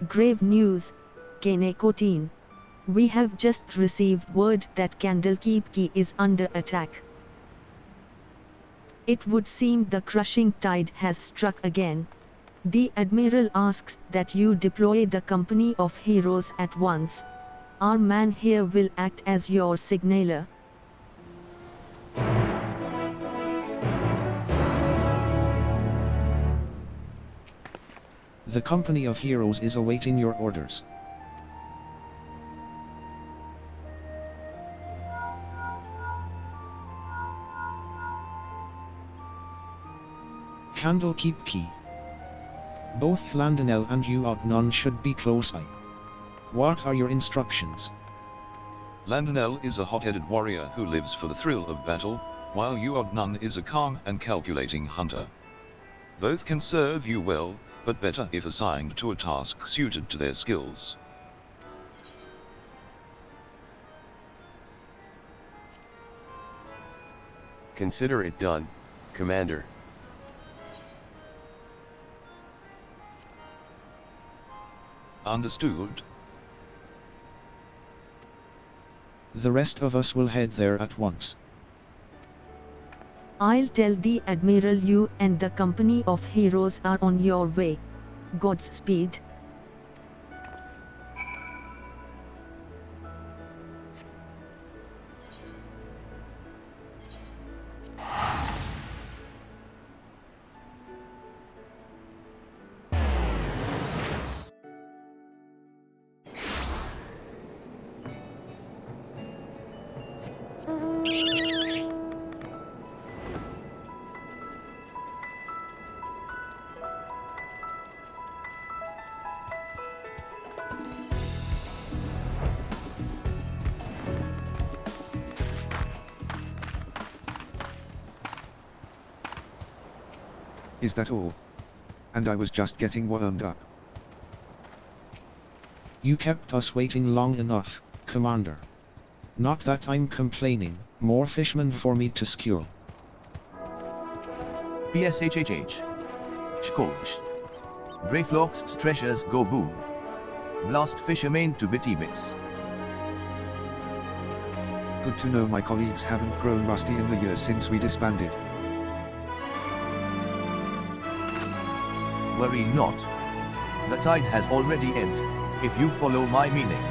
Grave news, K'nekotein. We have just received word that Candlekeep Key is under attack. It would seem the crushing tide has struck again. The Admiral asks that you deploy the company of heroes at once. Our man here will act as your signaler. The company of heroes is awaiting your orders. Candlekeep Key. Both Landinel and Uognon should be close by. What are your instructions? Landinel is a hot-headed warrior who lives for the thrill of battle, while Uognon is a calm and calculating hunter. Both can serve you well, but better if assigned to a task suited to their skills. Consider it done, Commander. Understood. The rest of us will head there at once. I'll tell the Admiral you and the company of heroes are on your way. Godspeed. Is that all? And I was just getting warmed up. You kept us waiting long enough, Commander. Not that I'm complaining, more fishmen for me to skewer. PSHHH. Shkolsh. Greyflock's treasures go boom. Blast fishermen to bitty bits. Good to know my colleagues haven't grown rusty in the years since we disbanded. Worry not. The tide has already ebbed, if you follow my meaning.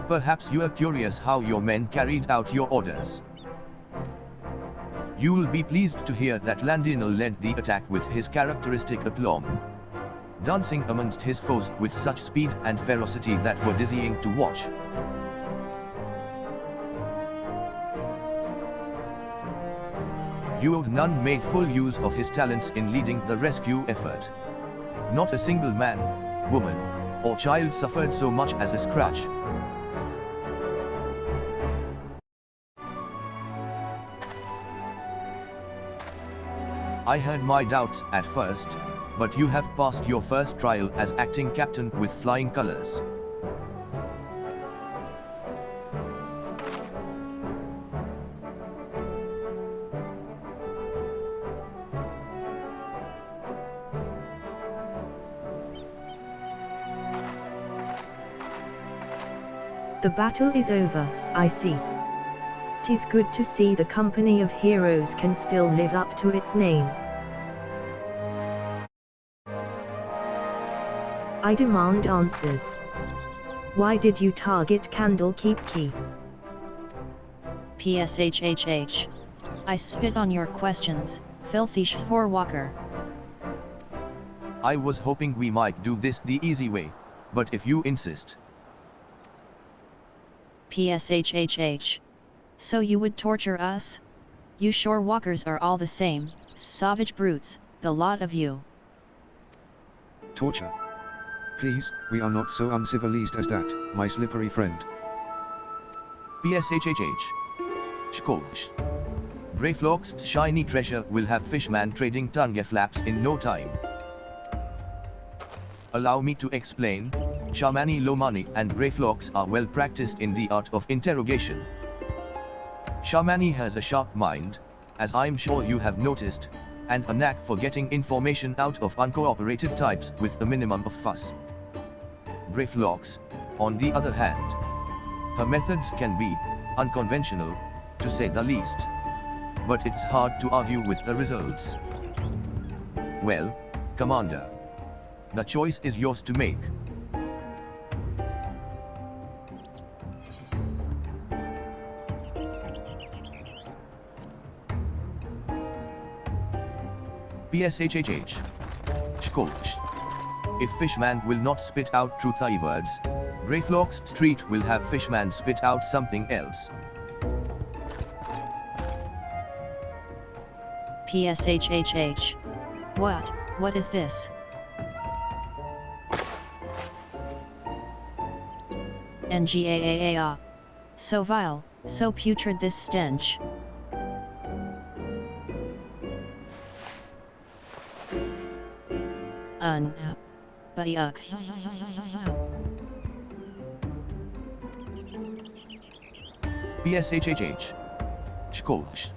Perhaps you are curious how your men carried out your orders. You'll be pleased to hear that Landinel led the attack with his characteristic aplomb, dancing amongst his foes with such speed and ferocity that were dizzying to watch. Uognon made full use of his talents in leading the rescue effort. Not a single man, woman, or child suffered so much as a scratch. I had my doubts at first, but you have passed your first trial as acting captain with flying colors. The battle is over, I see. 'Tis good to see the company of heroes can still live up to its name. I demand answers. Why did you target Candlekeep Key? PSHHH. I spit on your questions, filthy Shorewalker. I was hoping we might do this the easy way, but if you insist. PSHHH. So you would torture us? You Shorewalkers are all the same, savage brutes, the lot of you. Torture. Please, we are not so uncivilized as that, my slippery friend. PSHHH. Shkolsh. Greyflock's shiny treasure will have fishman trading tongue flaps in no time. Allow me to explain. Shamani Lomani and Greyflocks are well practiced in the art of interrogation. Shamani has a sharp mind, as I'm sure you have noticed, and a knack for getting information out of uncooperative types with a minimum of fuss. Brayflox, on the other hand, her methods can be unconventional, to say the least. But it's hard to argue with the results. Well, Commander, the choice is yours to make. PSHHH. Shkolch. If Fishman will not spit out truth-I words, Brayflox Street will have Fishman spit out something else. PSHHH. What is this? NGAAA. So vile, so putrid this stench. Yuck. PSHHH. Shkolch.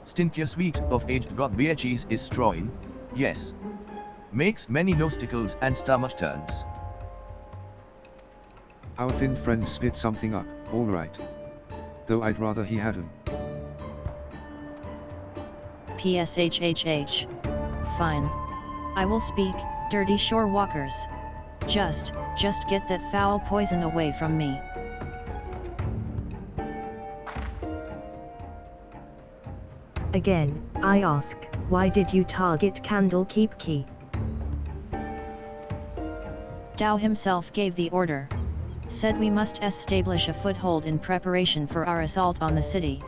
Stinkier sweet of aged god cheese is strong, yes. Makes many nosticles and stomach turns. Our thin friend spit something up, alright. Though I'd rather he hadn't. PSHHH. Fine. I will speak, dirty shore walkers. Just get that foul poison away from me. Again, I ask, why did you target Candlekeep Key? Dao himself gave the order. Said we must establish a foothold in preparation for our assault on the city.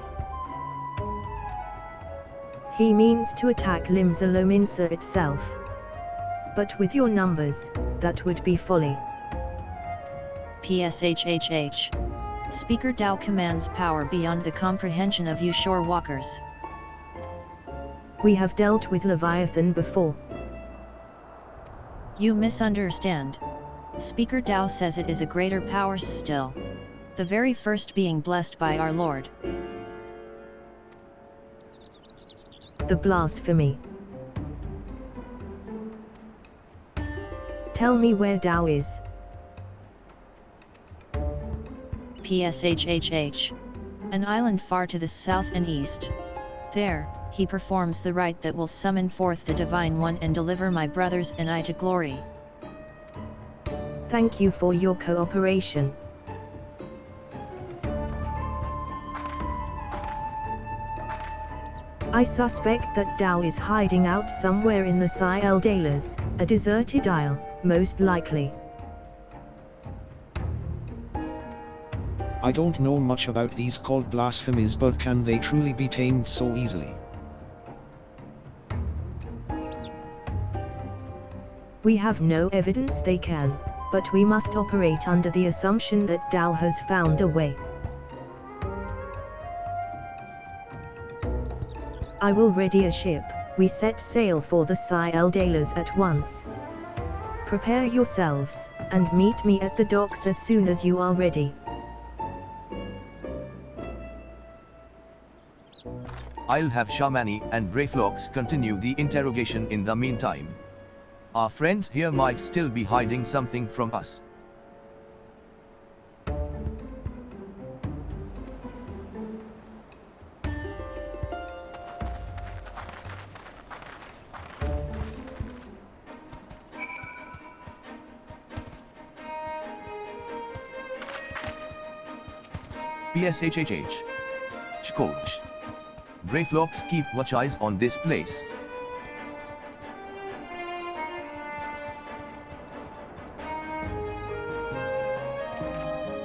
He means to attack Limsa Lominsa itself. But with your numbers, that would be folly. PSHHH. Speaker Dao commands power beyond the comprehension of you shore walkers. We have dealt with Leviathan before. You misunderstand. Speaker Dao says it is a greater power still. The very first being blessed by our Lord. The blasphemy. Tell me where Dao is. PSHHH. An island far to the south and east. There, he performs the rite that will summon forth the Divine One and deliver my brothers and I to glory. Thank you for your cooperation. I suspect that Dao is hiding out somewhere in the Eldalas, a deserted isle, most likely. I don't know much about these called blasphemies, but can they truly be tamed so easily? We have no evidence they can, but we must operate under the assumption that Dao has found a way. I will ready a ship. We set sail for the Eldalas at once. Prepare yourselves, and meet me at the docks as soon as you are ready. I'll have Shamani and Brayflox continue the interrogation in the meantime. Our friends here might still be hiding something from us. PSHHH. Shkolch. Brayflox, keep watch eyes on this place.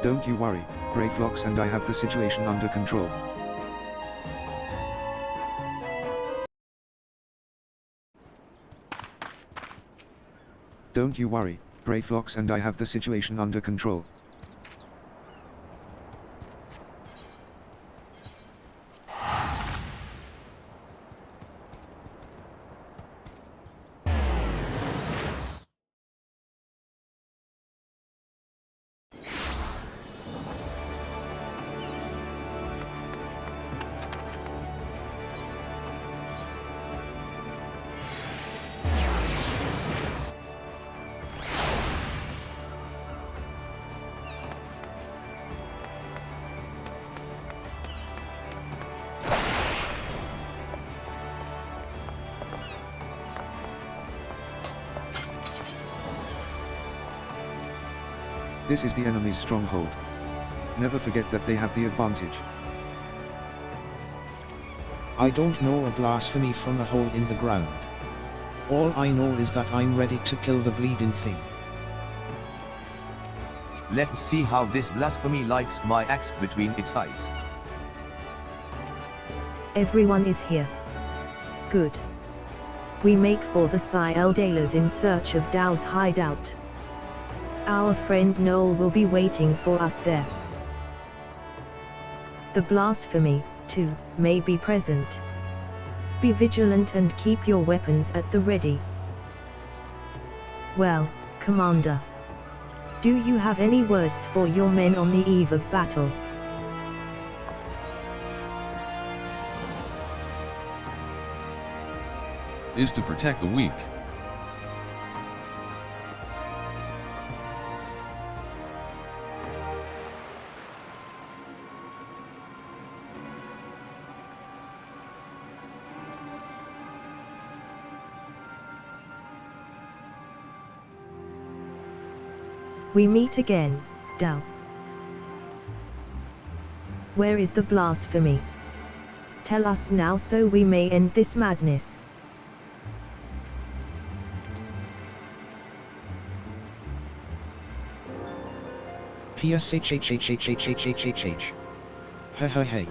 Don't you worry, Brayflox and I have the situation under control. Don't you worry, Brayflox and I have the situation under control. This is the enemy's stronghold. Never forget that they have the advantage. I don't know a blasphemy from a hole in the ground. All I know is that I'm ready to kill the bleeding thing. Let's see how this blasphemy likes my axe between its eyes. Everyone is here. Good. We make for the Eldalas in search of Dao's hideout. Our friend Noel will be waiting for us there. The blasphemy, too, may be present. Be vigilant and keep your weapons at the ready. Well, Commander. Do you have any words for your men on the eve of battle? Is to protect the weak. We meet again, Dao. Where is the blasphemy? Tell us now so we may end this madness. PSHHHHHHHH. Hey.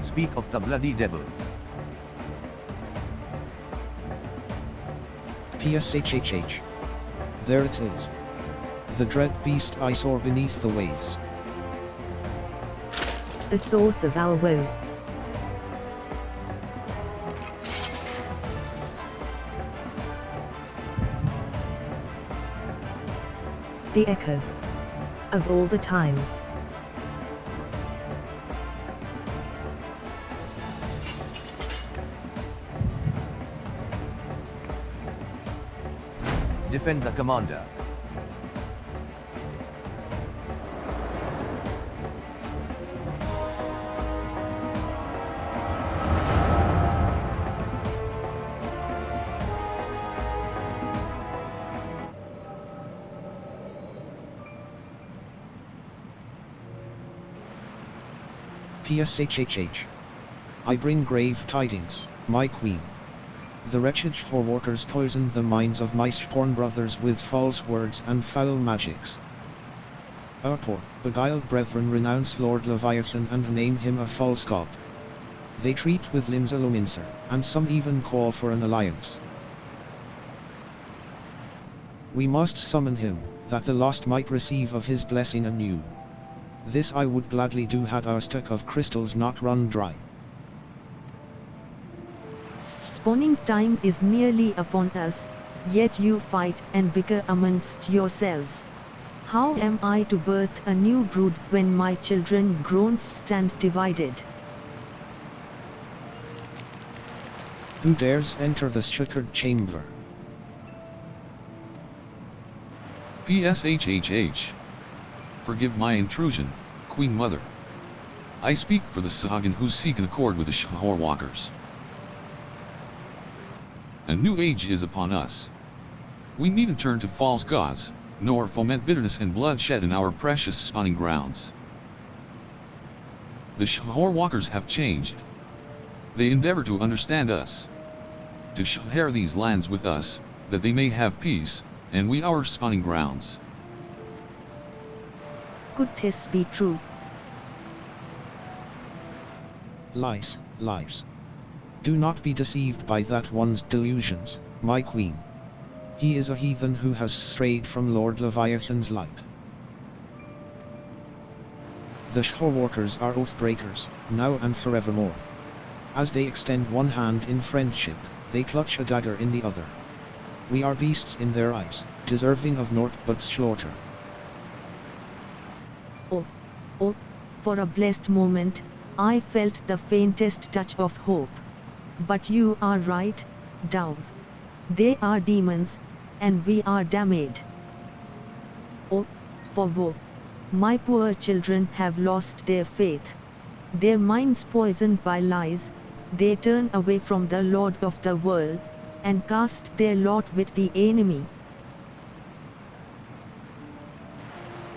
Speak of the bloody devil. PSHHH. There it is. The dread beast I saw beneath the waves. The source of our woes. The echo of all the times. Defend the commander. PSHHH. I bring grave tidings, my queen. The wretched Shorewalkers poisoned the minds of my spawn brothers with false words and foul magics. Our poor, beguiled brethren renounce Lord Leviathan and name him a false god. They treat with Limsa Lominsa, and some even call for an alliance. We must summon him, that the lost might receive of his blessing anew. This I would gladly do had our stock of crystals not run dry. Spawning time is nearly upon us, yet you fight and bicker amongst yourselves. How am I to birth a new brood when my children grown stand divided? Who dares enter the shuttered chamber? PSHHH. Forgive my intrusion, Queen Mother. I speak for the Sahagin who seek an accord with the Shorewalkers. A new age is upon us. We needn't turn to false gods, nor foment bitterness and bloodshed in our precious spawning grounds. The Shorewalkers have changed. They endeavor to understand us, to share these lands with us, that they may have peace, and we our spawning grounds. Could this be true? Lies. Do not be deceived by that one's delusions, my queen. He is a heathen who has strayed from Lord Leviathan's light. The Shorewalkers are oath-breakers, now and forevermore. As they extend one hand in friendship, they clutch a dagger in the other. We are beasts in their eyes, deserving of naught but slaughter. For a blessed moment, I felt the faintest touch of hope. But you are right, Dao. They are demons, and we are damned. Oh, for woe! My poor children have lost their faith. Their minds poisoned by lies, they turn away from the Lord of the world, and cast their lot with the enemy.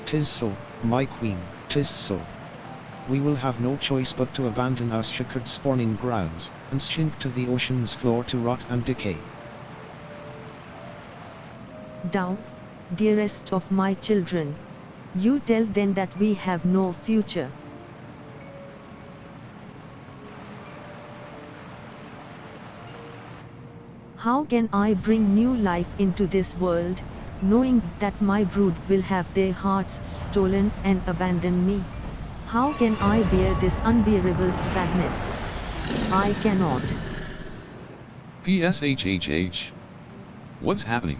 'Tis so, my queen, 'tis so. We will have no choice but to abandon our checkered spawning grounds, and sink to the ocean's floor to rot and decay. Dao, dearest of my children, you tell them that we have no future. How can I bring new life into this world, knowing that my brood will have their hearts stolen and abandon me? How can I bear this unbearable sadness? I cannot. PSHHH. What's happening?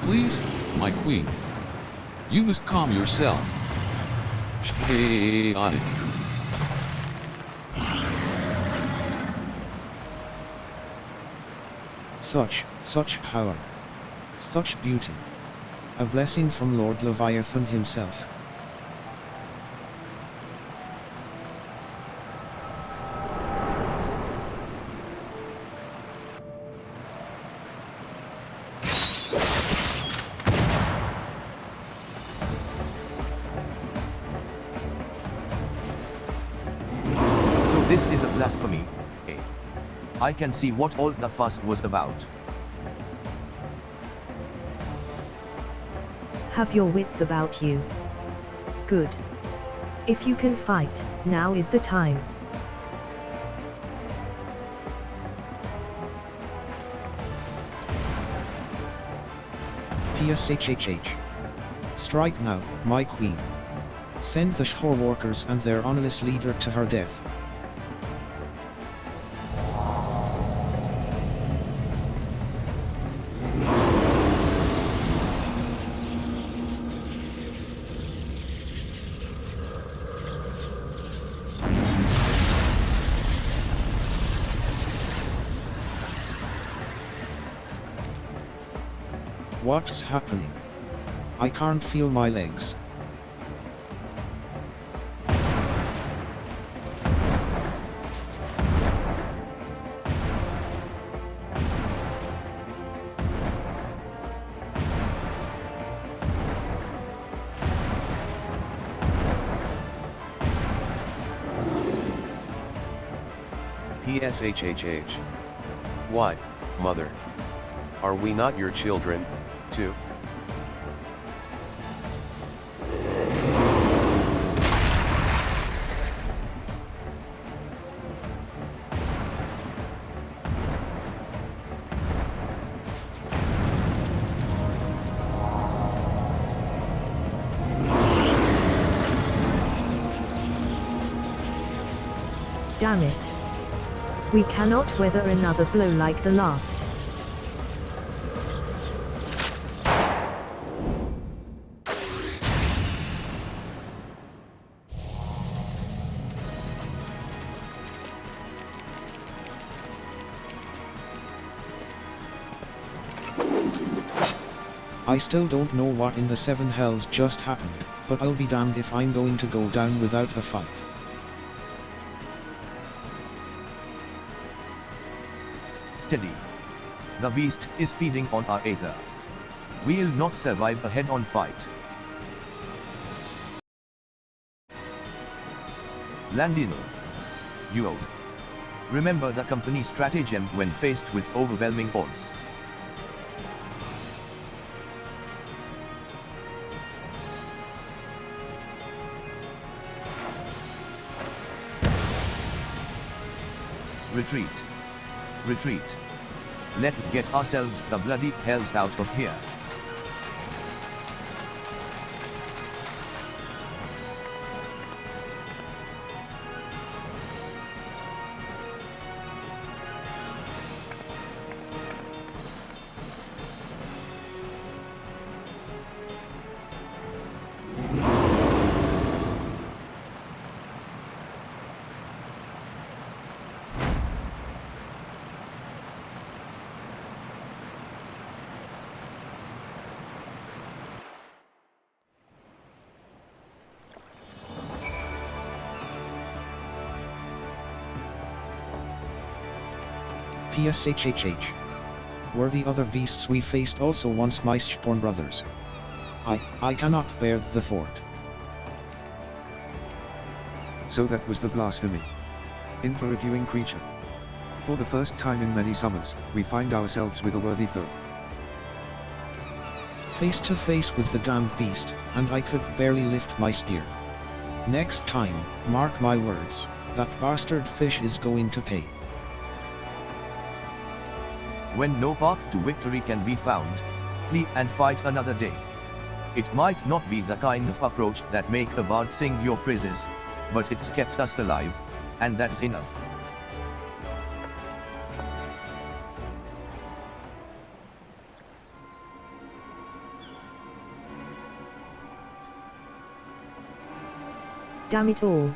Please, my queen. You must calm yourself. On it. Such power. Such beauty. A blessing from Lord Leviathan himself. So this is a blasphemy, eh? I can see what all the fuss was about. Have your wits about you. Good. If you can fight, now is the time. PSHHH. Strike now, my queen. Send the Shore Walkers and their honest leader to her death. What's happening? I can't feel my legs. PSHHH. Why, mother? Are we not your children, too? Damn it. We cannot weather another blow like the last. I still don't know what in the seven hells just happened, but I'll be damned if I'm going to go down without a fight. Steady. The beast is feeding on our ether. We'll not survive a head-on fight. Landino. You out. Remember the company's stratagem when faced with overwhelming odds. Retreat. Retreat. Let's get ourselves the bloody hells out of here. PSHHH. Were the other beasts we faced also once my stborn brothers? I cannot bear the thought. So that was the blasphemy. In for a viewing creature. For the first time in many summers, we find ourselves with a worthy foe. Face to face with the damned beast, and I could barely lift my spear. Next time, mark my words, that bastard fish is going to pay. When no path to victory can be found, flee and fight another day. It might not be the kind of approach that make a bard sing your praises, but it's kept us alive, and that's enough. Damn it all.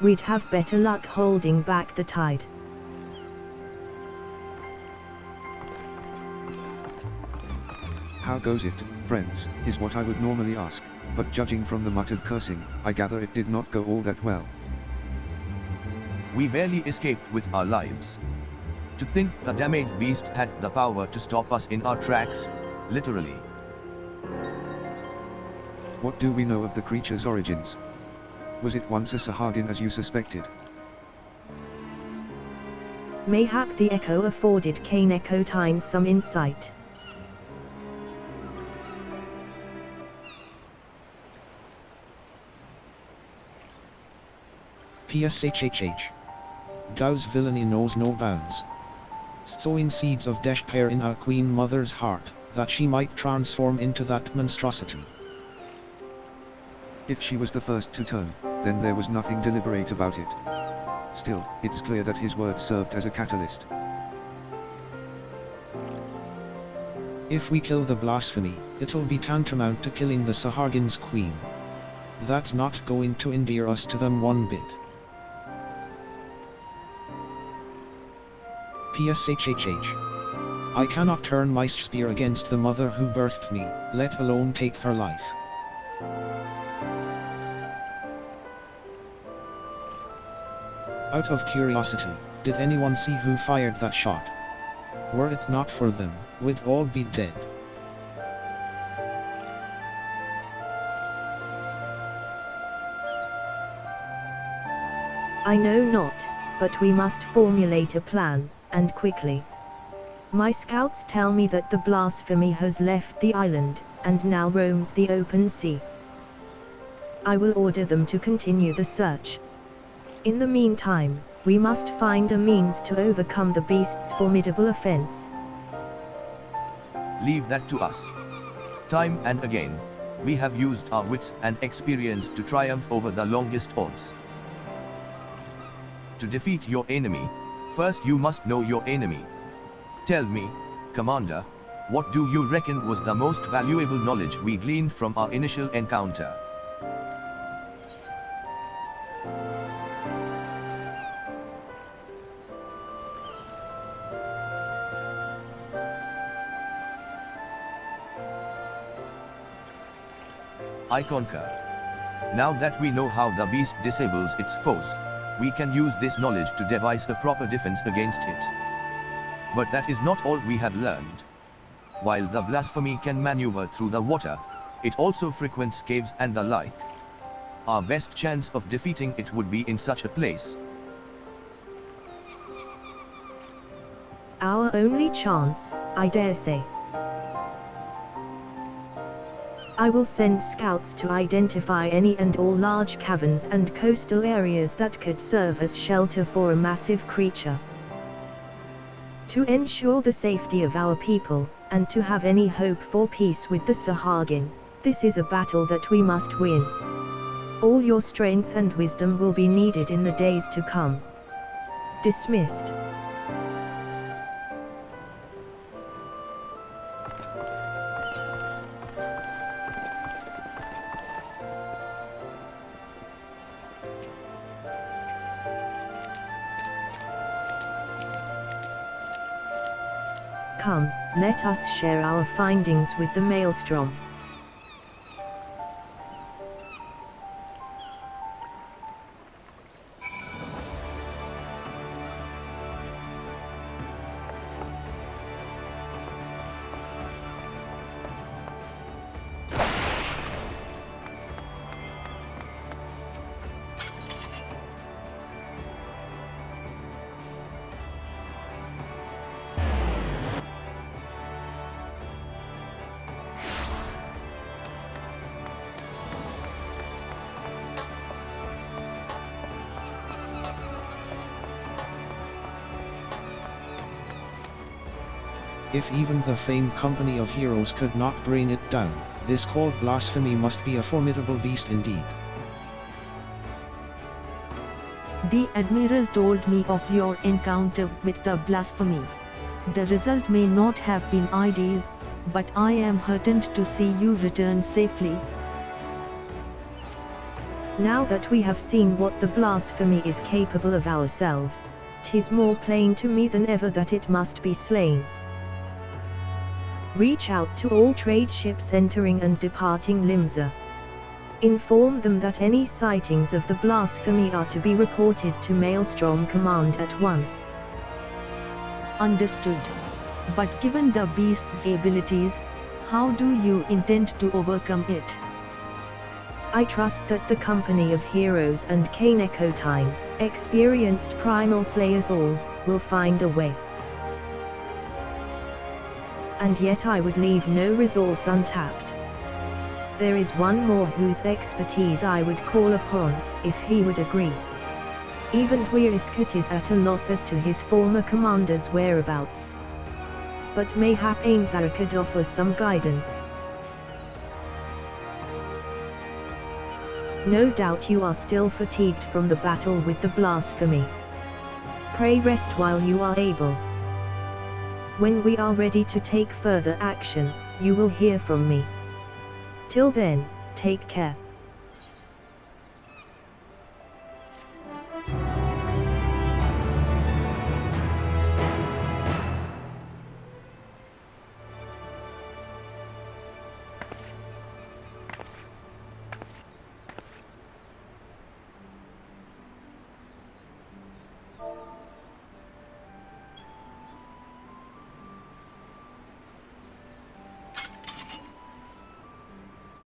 We'd have better luck holding back the tide. How goes it, friends, is what I would normally ask, but judging from the muttered cursing, I gather it did not go all that well. We barely escaped with our lives. To think the damaged beast had the power to stop us in our tracks, literally. What do we know of the creature's origins? Was it once a Sahagin as you suspected? Mayhap the echo afforded K'nekotein some insight. PSHHH. Gao's villainy knows no bounds. Sowing seeds of despair in our Queen Mother's heart, that she might transform into that monstrosity. If she was the first to turn, then there was nothing deliberate about it. Still, it's clear that his words served as a catalyst. If we kill the blasphemy, it'll be tantamount to killing the Sahagin's queen. That's not going to endear us to them one bit. PSHHH. I cannot turn my spear against the mother who birthed me, let alone take her life. Out of curiosity, did anyone see who fired that shot? Were it not for them, we'd all be dead. I know not, but we must formulate a plan, and quickly. My scouts tell me that the blasphemy has left the island, and now roams the open sea. I will order them to continue the search. In the meantime, we must find a means to overcome the beast's formidable offense. Leave that to us. Time and again, we have used our wits and experience to triumph over the longest odds. To defeat your enemy, first you must know your enemy. Tell me, Commander, what do you reckon was the most valuable knowledge we gleaned from our initial encounter? I concur. Now that we know how the beast disables its foes, we can use this knowledge to devise a proper defense against it. But that is not all we have learned. While the blasphemy can maneuver through the water, it also frequents caves and the like. Our best chance of defeating it would be in such a place. Our only chance, I dare say. I will send scouts to identify any and all large caverns and coastal areas that could serve as shelter for a massive creature. To ensure the safety of our people, and to have any hope for peace with the Sahagin, this is a battle that we must win. All your strength and wisdom will be needed in the days to come. Dismissed. Come, let us share our findings with the Maelstrom. If even the famed company of heroes could not bring it down, this cold blasphemy must be a formidable beast indeed. The Admiral told me of your encounter with the blasphemy. The result may not have been ideal, but I am heartened to see you return safely. Now that we have seen what the blasphemy is capable of ourselves, 'tis more plain to me than ever that it must be slain. Reach out to all trade ships entering and departing Limsa. Inform them that any sightings of the blasphemy are to be reported to Maelstrom Command at once. Understood. But given the beast's abilities, how do you intend to overcome it? I trust that the company of heroes and K'nekotein, experienced primal slayers all, will find a way. And yet I would leave no resource untapped. There is one more whose expertise I would call upon, if he would agree. Even Huiriscut is at a loss as to his former commander's whereabouts. But mayhap Ainzara could offer some guidance. No doubt you are still fatigued from the battle with the blasphemy. Pray rest while you are able. When we are ready to take further action, you will hear from me. Till then, take care.